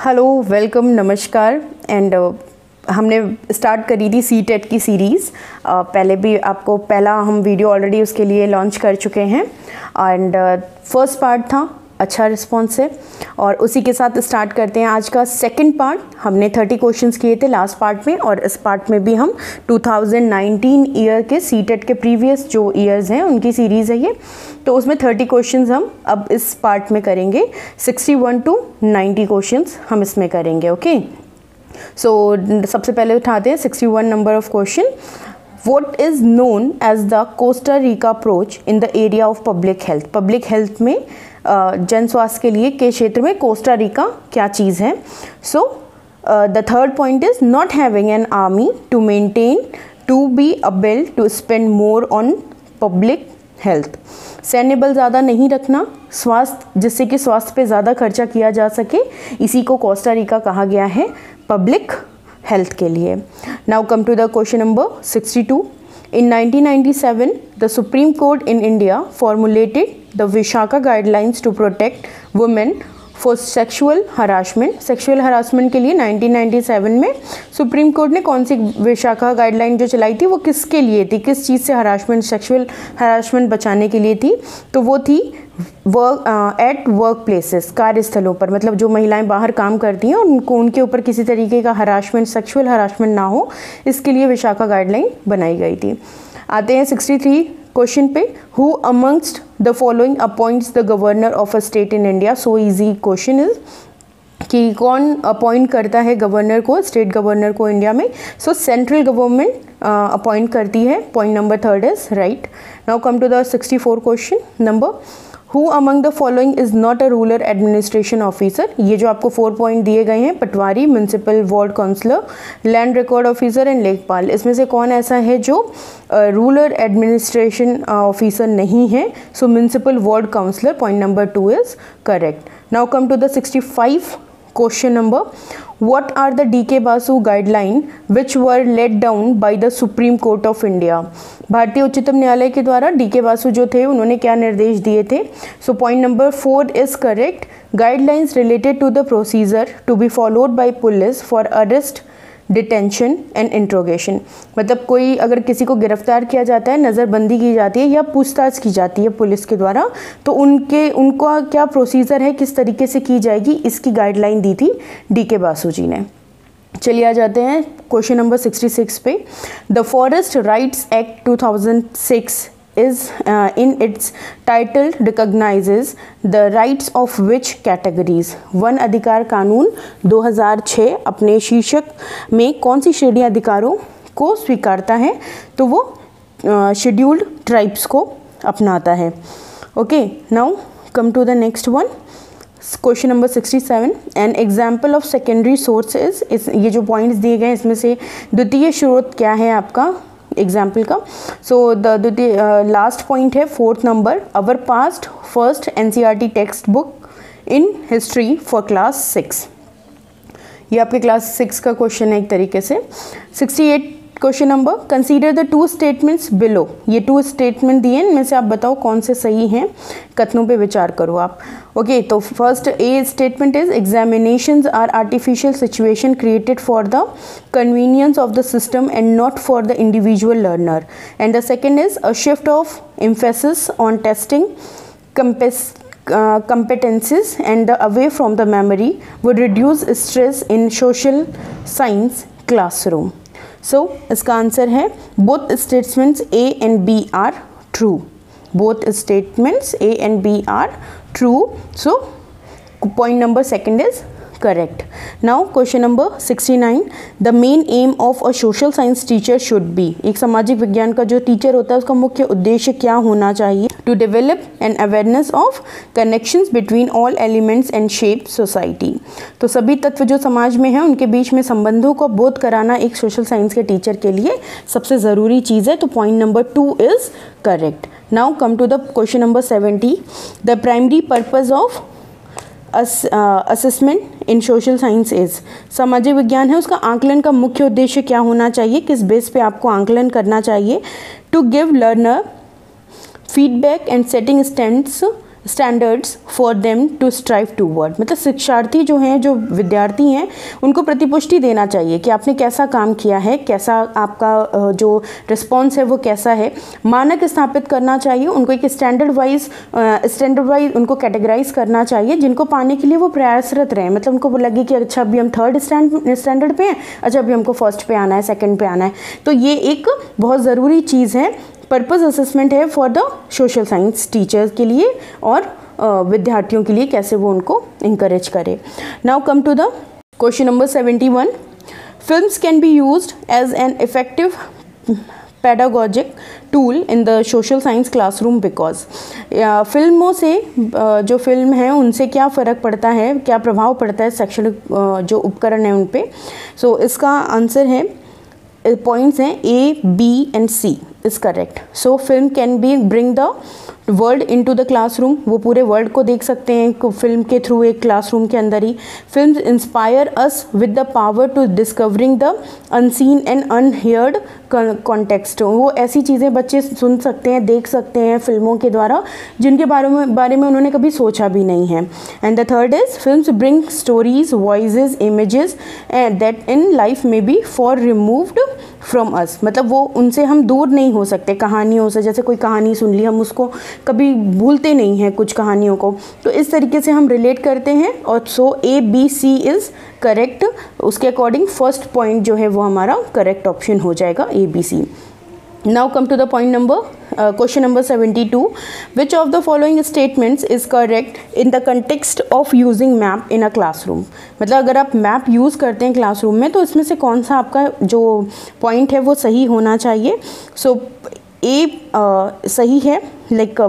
Hello, welcome, नमस्कार। And हमने start करी थी सीटेट की सीरीज़। पहले भी आपको पहला हम वीडियो ऑलरेडी उसके लिए लॉन्च कर चुके हैं एंड फर्स्ट पार्ट था, अच्छा रिस्पॉन्स है और उसी के साथ स्टार्ट करते हैं आज का सेकंड पार्ट। हमने 30 क्वेश्चंस किए थे लास्ट पार्ट में और इस पार्ट में भी हम 2019 ईयर के सीटेट के प्रीवियस जो ईयर्स हैं उनकी सीरीज़ है ये। तो उसमें 30 क्वेश्चंस हम अब इस पार्ट में करेंगे। 61 to 90 क्वेश्चंस हम इसमें करेंगे। ओके, सो सबसे पहले उठाते हैं 61 number of question. What is known as the Costa Rica approach in the area of public health? Public health में जन स्वास्थ्य के लिए के क्षेत्र में कोस्टा रिका क्या चीज़ है? So the third point is not having an army to maintain to be able to spend more on public health. सैन्य बल ज़्यादा नहीं रखना, स्वास्थ्य जिससे कि स्वास्थ्य पे ज़्यादा खर्चा किया जा सके, इसी को कोस्टा रिका कहा गया है पब्लिक हेल्थ के लिए। Now come to the question number 62। In 1997, the Supreme Court in India formulated the Vishaka guidelines to protect women for sexual harassment. Sexual harassment के लिए 1997 में सुप्रीम कोर्ट ने कौन सी विशाखा गाइडलाइन जो चलाई थी वो किसके लिए थी, किस चीज़ से हरासमेंट, सेक्सुअल हरासमेंट बचाने के लिए थी? तो वो थी एट वर्क प्लेसेस, कार्यस्थलों पर, मतलब जो महिलाएं बाहर काम करती हैं और उनको उनके ऊपर किसी तरीके का हरासमेंट, सेक्सुअल हरासमेंट ना हो, इसके लिए विशाखा गाइडलाइन बनाई गई थी। आते हैं 63 क्वेश्चन पे। Who amongst the following appoints the governor of a state in India? So easy question is कि कौन अपॉइंट करता है गवर्नर को, स्टेट गवर्नर को इंडिया में? सो सेंट्रल गवर्नमेंट अपॉइंट करती है। Point number third is right. Now come to the 64 question number. Who among the following is not a rural administration officer? ये जो आपको 4 पॉइंट दिए गए हैं, patwari, municipal ward councillor, land record officer and lekhpal, इसमें से कौन ऐसा है जो रूरल एडमिनिस्ट्रेशन ऑफिसर नहीं है? So municipal ward councillor, point number 2 is correct. Now come to the 65 question number. What are the D.K. Basu guideline which were laid down by the Supreme Court of India? भारतीय उच्चतम न्यायालय के द्वारा DK. Basu जो थे उन्होंने क्या निर्देश दिए थे? So point number 4 is correct. Guidelines related to the procedure to be followed by police for arrest, detention and interrogation. मतलब कोई अगर किसी को गिरफ्तार किया जाता है, नज़रबंदी की जाती है या पूछताछ की जाती है पुलिस के द्वारा, तो उनका क्या प्रोसीजर है, किस तरीके से की जाएगी, इसकी गाइडलाइन दी थी डी.के. बासु जी ने। चलिए आ जाते हैं क्वेश्चन नंबर 66 पे। The forest rights act 2006 is in its title recognizes the rights of which categories? One अधिकार कानून 2006 अपने शीर्षक में कौन सी श्रेणी अधिकारों को स्वीकारता है? तो वो शेड्यूल्ड ट्राइब्स को अपनाता है। Okay, now come to the next one. Question number 67। An example of secondary sources, ये जो पॉइंट्स दिए गए इसमें से द्वितीय स्रोत क्या है आपका एग्जाम्पल का? सो द लास्ट पॉइंट है 4th number. Our past first NCERT text book in history for class 6। ये आपके क्लास 6 का क्वेश्चन है एक तरीके से। 68 question number. Consider the 2 statements below. ये 2 स्टेटमेंट दिए, इनमें से आप बताओ कौन से सही हैं, कथनों पे विचार करो आप। ओके, तो first A statement is examinations are artificial situation created for the convenience of the system and not for the individual learner. And the second is a shift of emphasis on testing competencies and away from the memory would reduce stress in social science classroom. So इसका answer है both statements A and B are true. Both statements A and B are true. So point number 2 is correct. Now question number 69. The main aim of a social science teacher should be. एक सामाजिक विज्ञान का जो teacher होता है उसका मुख्य उद्देश्य क्या होना चाहिए? To develop an awareness of connections between all elements and shape society. तो सभी तत्व जो समाज में हैं उनके बीच में संबंधों को बोध कराना एक सोशल साइंस के टीचर के लिए सबसे ज़रूरी चीज़ है। तो point number 2 is correct. Now come to the question number 70। The primary purpose of assessment in social science is. सामाजिक विज्ञान है, उसका आंकलन का मुख्य उद्देश्य क्या होना चाहिए, किस बेस पे आपको आंकलन करना चाहिए? To give learner feedback and setting stands standards for them to strive toward, मतलब शिक्षार्थी जो हैं, जो विद्यार्थी हैं, उनको प्रतिपुष्टि देना चाहिए कि आपने कैसा काम किया है, कैसा आपका जो रिस्पॉन्स है वो कैसा है। मानक स्थापित करना चाहिए, उनको एक स्टैंडर्ड वाइज उनको कैटेगराइज करना चाहिए जिनको पाने के लिए वो प्रयासरत रहें। मतलब उनको लगे कि अच्छा अभी हम थर्ड स्टैंडर्ड पे हैं, अच्छा अभी हमको फर्स्ट पे आना है, सेकंड पे आना है। तो ये एक बहुत ज़रूरी चीज़ है, पर्पस असेसमेंट है for the social science teachers के लिए और विद्यार्थियों के लिए, कैसे वो उनको इंकरेज करे। Now come to the question number 71। Films can be used as an effective pedagogic tool in the social science classroom because, फिल्मों से जो फिल्म है उनसे क्या फ़र्क पड़ता है, क्या प्रभाव पड़ता है शैक्षणिक जो उपकरण है उन पे। सो इसका आंसर है, पॉइंट्स हैं A, B and C is correct. So film can be bring the world into the classroom, वो पूरे वर्ल्ड को देख सकते हैं फिल्म के थ्रू, एक क्लासरूम के अंदर ही। Film inspire us with the power to discovering the unseen and unheard context, वो ऐसी चीज़ें बच्चे सुन सकते हैं, देख सकते हैं फिल्मों के द्वारा जिनके बारे में उन्होंने कभी सोचा भी नहीं है। And the third is films bring stories, voices, images that in life may be for removed from us, मतलब वो उनसे हम दूर नहीं हो सकते कहानियों से। जैसे कोई कहानी सुन ली, हम उसको कभी भूलते नहीं हैं कुछ कहानियों को, तो इस तरीके से हम रिलेट करते हैं। और सो A, B, C is correct. उसके अकॉर्डिंग फर्स्ट पॉइंट जो है वो हमारा करेक्ट ऑप्शन हो जाएगा A, B, C। Now come to the point number question number 72। Which of the following statements is correct in the context of using map in a classroom, मतलब अगर आप map use करते हैं classroom में तो इसमें से कौन सा आपका जो पॉइंट है वो सही होना चाहिए। सो A सही है, like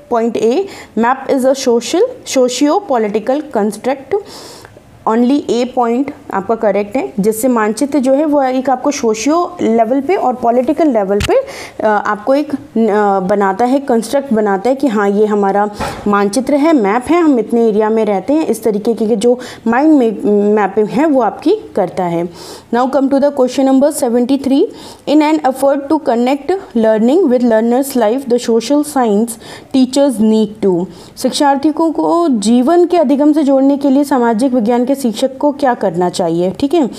point A, map is a socio political construct. Only A point आपका करेक्ट है, जिससे मानचित्र जो है वो एक आपको सोशियो लेवल पे और पॉलिटिकल लेवल पे आपको एक बनाता है, कंस्ट्रक्ट बनाता है कि हाँ ये हमारा मानचित्र है, मैप है, हम इतने एरिया में रहते हैं, इस तरीके की जो माइंड मैपिंग है वो आपकी करता है। Now come to the question number 73। In an effort to connect learning with learners life the social science teachers need to, शिक्षार्थियों को जीवन के अधिगम से जोड़ने के लिए सामाजिक विज्ञान के शिक्षक को क्या करना चाहिए, ठीक है।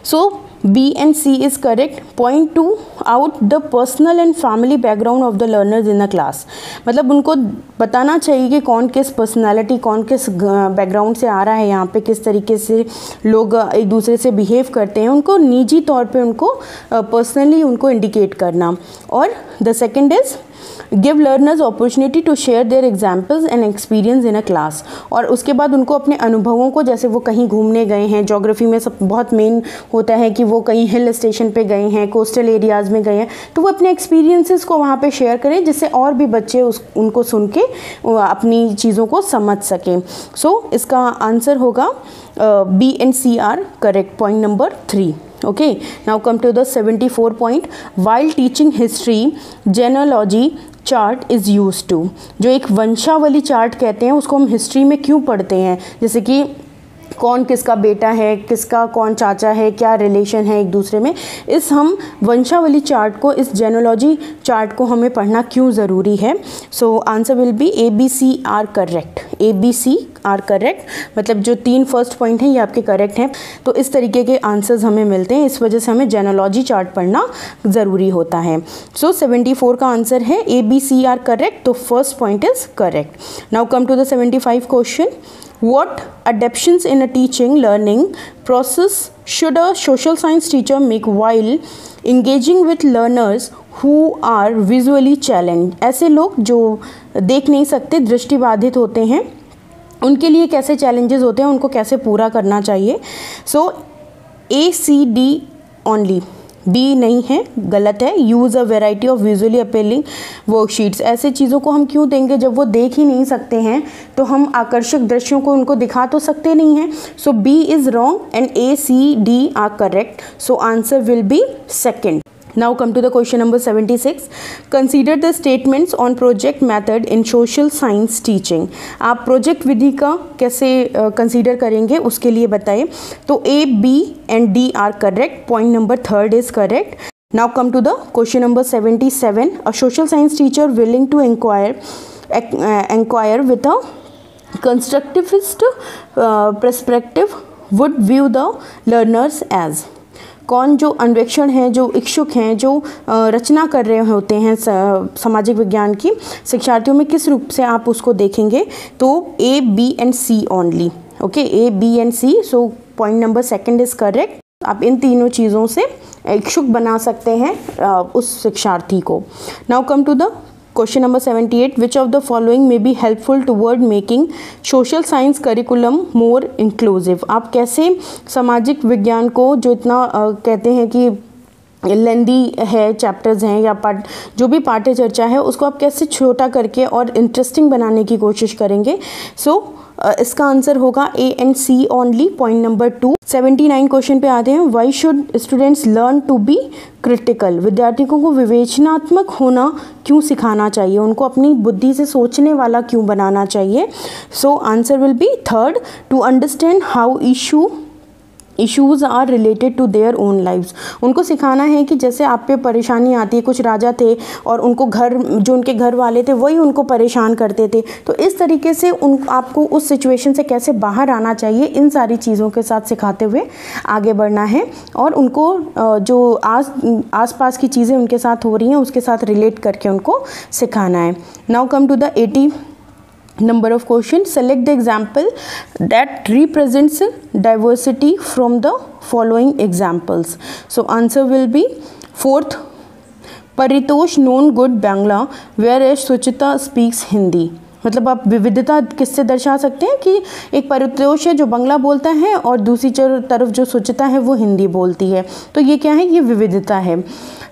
सो B and C is correct. Point to out the personal and family background of the learners in the class, मतलब उनको बताना चाहिए कि कौन किस पर्सनालिटी, कौन किस बैकग्राउंड से आ रहा है, यहाँ पे किस तरीके से लोग एक दूसरे से बिहेव करते हैं, उनको निजी तौर पे उनको पर्सनली उनको इंडिकेट करना। और the second is give learners opportunity to share their examples and experience in a class, और उसके बाद उनको अपने अनुभवों को, जैसे वो कहीं घूमने गए हैं, ज्योग्राफी में सब बहुत मेन होता है कि वो कहीं हिल स्टेशन पे गए हैं, कोस्टल एरियाज़ में गए हैं, तो वो अपने एक्सपीरियंसेस को वहाँ पे शेयर करें जिससे और भी बच्चे उनको सुन के अपनी चीज़ों को समझ सकें। सो इसका आंसर होगा B and C are correct, point number 3। Okay, now come to the 74 point. While teaching history, genealogy chart is used to, जो एक वंशावली चार्ट कहते हैं उसको हम हिस्ट्री में क्यों पढ़ते हैं, जैसे कि कौन किसका बेटा है, किसका कौन चाचा है, क्या रिलेशन है एक दूसरे में, इस हम वंशावली चार्ट को, इस जेनोलॉजी चार्ट को हमें पढ़ना क्यों ज़रूरी है। So answer will be A, B, C are correct. A, B, C are correct, मतलब जो 3 फर्स्ट पॉइंट हैं ये आपके करेक्ट हैं। तो इस तरीके के आंसर्स हमें मिलते हैं, इस वजह से हमें जेनोलॉजी चार्ट पढ़ना ज़रूरी होता है। सो 74 का आंसर है A, B, C are correct, तो first point is correct. Now come to the 75 question. What adaptations in a teaching learning process should a social science teacher make while engaging with learners who are visually challenged? ऐसे लोग जो देख नहीं सकते, दृष्टिबाधित होते हैं, उनके लिए कैसे चैलेंजेस होते हैं, उनको कैसे पूरा करना चाहिए। सो A, C, D only, B नहीं है, गलत है। Use a variety of visually appealing worksheets, ऐसे चीज़ों को हम क्यों देंगे जब वो देख ही नहीं सकते हैं, तो हम आकर्षक दृश्यों को उनको दिखा तो सकते नहीं हैं। So B is wrong and A, C, D are correct, so answer will be second. Now come to the question number 76. Consider the statements on project method in social science teaching. आप project विधि का कैसे consider करेंगे उसके लिए बताएं। तो A, B and D are correct. Point number 3 is correct. Now come to the question number 77. A social science teacher willing to inquire enquire with a constructivist perspective would view the learners as। कौन जो अन्वेषण हैं, जो इच्छुक हैं, जो रचना कर रहे होते हैं सामाजिक विज्ञान की, शिक्षार्थियों में किस रूप से आप उसको देखेंगे? तो A, B and C only. Okay, A, B and C। So point number second is correct. आप इन तीनों चीज़ों से इच्छुक बना सकते हैं उस शिक्षार्थी को। Now come to the question number 78, which of the following may be helpful toward making social science curriculum more inclusive. आप कैसे सामाजिक विज्ञान को, जो इतना कहते हैं कि लेंदी है, चैप्टर्स हैं या जो भी पाठ्य चर्चा है, उसको आप कैसे छोटा करके और इंटरेस्टिंग बनाने की कोशिश करेंगे? इसका आंसर होगा A and C only, point number 2। 79 question पे आते हैं। Why should students learn to be critical. विद्यार्थियों को विवेचनात्मक होना क्यों सिखाना चाहिए? उनको अपनी बुद्धि से सोचने वाला क्यों बनाना चाहिए? So answer will be third, to understand how issues are related to their own lives. उनको सिखाना है कि जैसे आप पे परेशानी आती है, कुछ राजा थे और उनको जो उनके घर वाले थे वही उनको परेशान करते थे, तो इस तरीके से आपको उस सिचुएशन से कैसे बाहर आना चाहिए, इन सारी चीज़ों के साथ सिखाते हुए आगे बढ़ना है और उनको जो आस-पास की चीज़ें उनके साथ हो रही हैं उसके साथ रिलेट करके उनको सिखाना है। Now come to the 80 number of question. Select the example that represents diversity from the following examples. So answer will be fourth, Paritosh known good Bangla whereas Suchita speaks Hindi। मतलब आप विविधता किससे दर्शा सकते हैं कि एक परितोष है जो बंगला बोलता है और दूसरी तरफ जो सुचिता है वो हिंदी बोलती है, तो ये क्या है? ये विविधता है।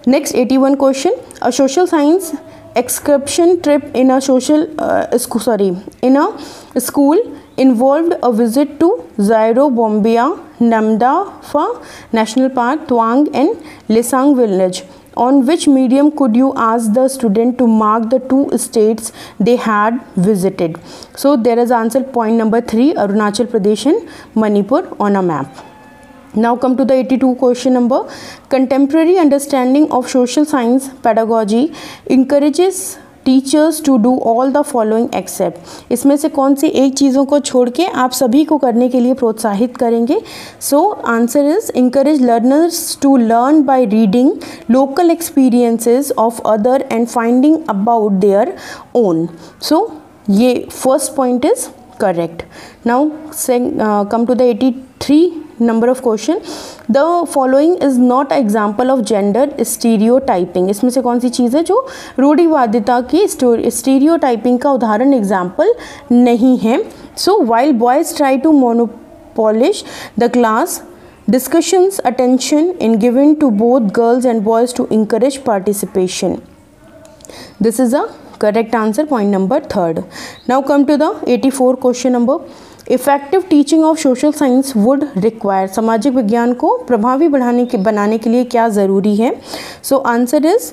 Next 81 question, a social science excursion trip in a school involved a visit to Zairo, Bombia, Namdapha National Park, Tuang and Lesang village. On which medium could you ask the student to mark the 2 states they had visited? So there is answer point number 3, Arunachal Pradesh and Manipur on a map. Now come to the 82 question number. Contemporary understanding of social science pedagogy encourages teachers to do all the following except. इसमें से कौन सी एक चीज़ों को छोड़ के आप सभी को करने के लिए प्रोत्साहित करेंगे? So answer is encourage learners to learn by reading local experiences of other and finding about their own. So ये first point is correct. Now come to the 83 number of question. The following is not an example of gender stereotyping. इसमें से कौन सी चीज़ है जो रूढ़िवादिता की stereotyping का उदाहरण example नहीं है? So while boys try to monopolize the class discussions, attention in given to both girls and boys to encourage participation. This is a correct answer, point number 3rd. Now come to the 84 question number. Effective teaching of social science would require. सामाजिक विज्ञान को प्रभावी बनाने के लिए क्या ज़रूरी है? So answer is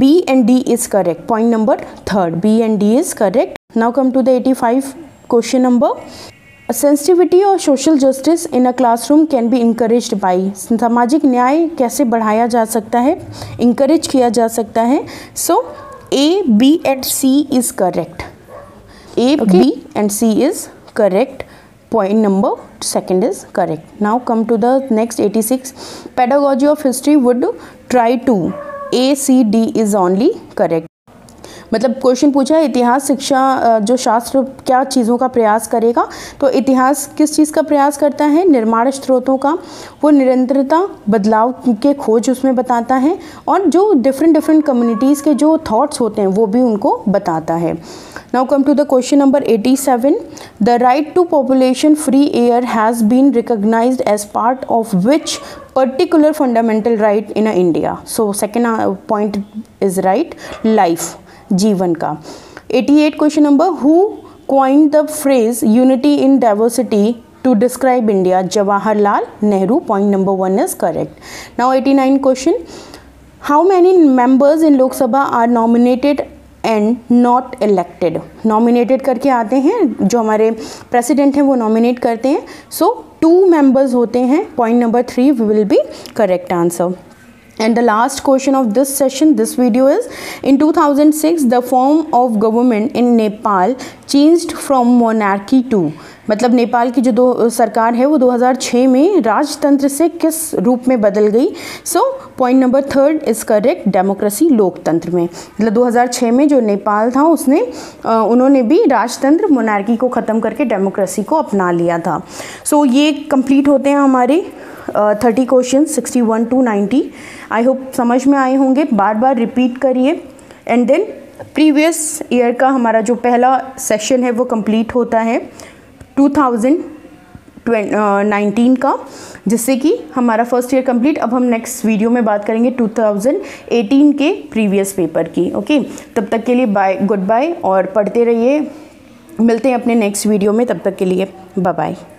B and D is correct, point number 3rd, B and D is correct. Now come to the 85 question number. Sensitivity और social justice in a classroom can be encouraged by. सामाजिक न्याय कैसे बढ़ाया जा सकता है, encourage किया जा सकता है? सो A, B and C is correct. A, okay. B and C is correct. Point number 2nd is correct. Now come to the next 86. Pedagogy of history would try to A, C, D is only correct. मतलब question पूछा है इतिहास शिक्षा जो शास्त्र क्या चीज़ों का प्रयास करेगा, तो इतिहास किस चीज़ का प्रयास करता है? निर्माण स्रोतों का, वो निरंतरता बदलाव के खोज उसमें बताता है और जो डिफरेंट कम्युनिटीज़ के जो थॉट्स होते हैं वो भी उनको बताता है। Now come to the question number 87. The right to pollution free air has been recognized as part of which particular fundamental right in India? So second point is right, life, जीवन का। 88 question number. Who coined the phrase unity in diversity to describe India? Jawaharlal Nehru. Point number 1 is correct. Now 89 question. How many members in Lok Sabha are nominated and not elected? Nominated करके आते हैं, जो हमारे president हैं वो nominate करते हैं. सो 2 मेंबर्स होते हैं. Point number 3 will be correct answer. And the last question of this session, this video is, in 2006 the form of government in Nepal changed from monarchy to, मतलब नेपाल की जो सरकार है वो 2006 में राजतंत्र से किस रूप में बदल गई। सो point number 3 is correct, democracy, लोकतंत्र में। मतलब 2006 में जो नेपाल था उसने उन्होंने भी राजतंत्र मोनार्की को ख़त्म करके डेमोक्रेसी को अपना लिया था। सो ये कंप्लीट होते हैं हमारे 30 क्वेश्चन 61 to 90। आई होप समझ में आए होंगे, बार बार रिपीट करिए। एंड देन प्रीवियस ईयर का हमारा जो पहला सेशन है वो कंप्लीट होता है 2019 का, जिससे कि हमारा फर्स्ट ईयर कंप्लीट। अब हम नेक्स्ट वीडियो में बात करेंगे 2018 के प्रीवियस पेपर की। ओके, तब तक के लिए बाय, गुड बाय, और पढ़ते रहिए। मिलते हैं अपने नेक्स्ट वीडियो में, तब तक के लिए बाय बाय।